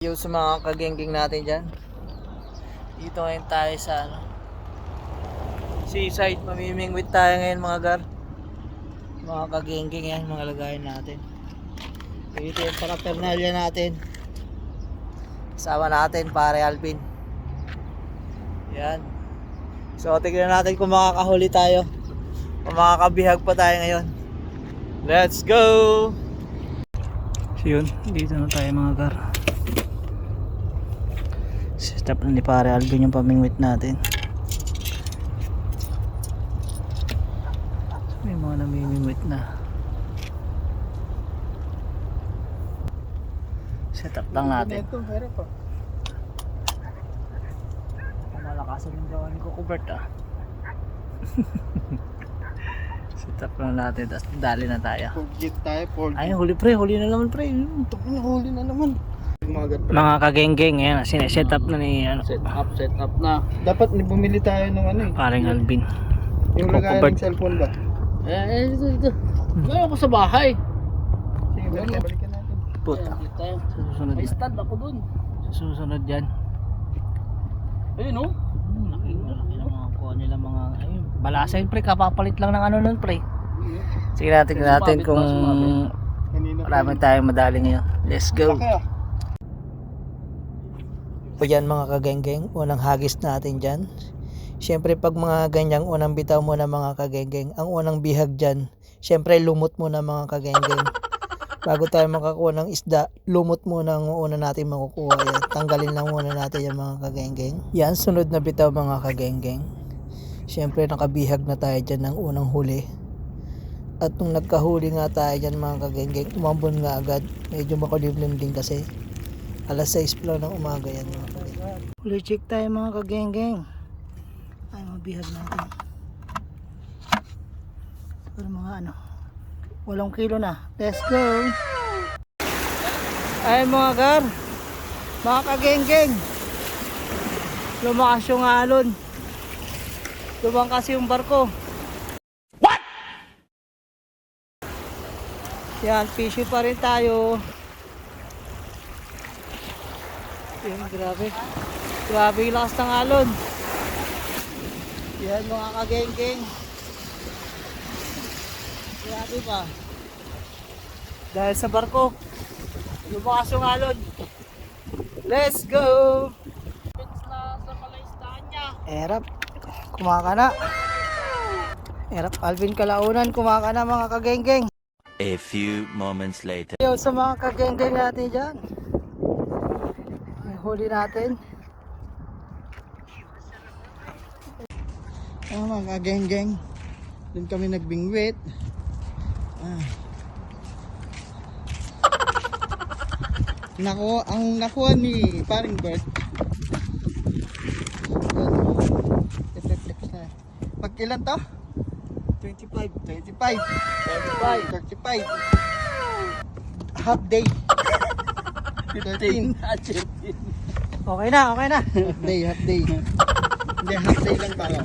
Yung sa mga kagengging natin dyan. Dito ngayon tayo sa seaside. Mamimingwit tayo ngayon mga gar. Mga kagengging yan, mga lagayan natin. Dito yung paraphernalia natin. Kasama natin pare Alvin. Yan. So tignan natin kung makakahuli tayo. Kung makakabihag pa tayo ngayon. Let's go! So yun, dito na tayo mga gar. Setup na ni pare Alvin yung pamingwit natin. So, may mga namimingwit na. Setup lang natin. Malakasan yung gawa ni Coco Bert Setup lang natin, tapos dali na tayo. Forget tayo, forget. Ay, huli pre, huli na naman pre. Huli na naman. Mga kagenggeng, ayan, sineset up na ni Set up na. Dapat bumili tayo ng ano eh. paring Alvin. Yung Coco lagayan Bert. ng cellphone ba? Dito. Gano'n ako sa bahay. Sige, balikan natin. Puta. Susunod May yan. stand ako dun. Susunod yan. Ayun oh. Laki ng mga kuha nila mga ayun. Balasay pre, kapapalit lang ng ano nun pre. Sige natin kung Kanina maraming tayong madali ngayon. Let's go. Laki ah. O yan mga kagenggeng, unang hagis natin dyan. Siyempre pag mga ganyang unang bitaw muna mga kagenggeng, ang unang bihag dyan, siyempre lumot muna mga kagenggeng. Bago tayo makakuha ng isda, lumot muna ang una natin makukuha yan. Tanggalin lang muna natin yung mga kagenggeng. Yan, sunod na bitaw mga kagenggeng. Siyempre nakabihag na tayo dyan ng unang huli. At nung nagkahuli nga tayo dyan mga kagenggeng, umambon nga agad. Medyo makulimlim din kasi. Alas 6 pa lang ng umaga yan mga kagenggeng. Huli check tayo mga kagenggeng. Ay mabihag natin. Pero mga 8 kilo na. Let's go! Ay mga gar, mga kagenggeng, lumakas yung alon. Lumangkas yung barko. What? Yan, fishing pa rin tayo. Yan, grabe. Grabe yung lakas ng alon. Yan mga kagenggeng. Grabe pa. Dahil sa barko, lumakas yung alon. Let's go! Sa palaistaan niya. Erap, kumaka na. Erap, Alvin Kalaunan, kumaka na mga kagenggeng. A few moments later. Yo, sa mga kagenggeng natin dyan. Huli natin. Mga kagenggeng. Doon kami nagbingwit. Ang nakuha ni paring Bert. Pag ilan to? 25. 25. 35. Half day. 13. Okay na, okay na. Half day. Hindi, half day lang tayo.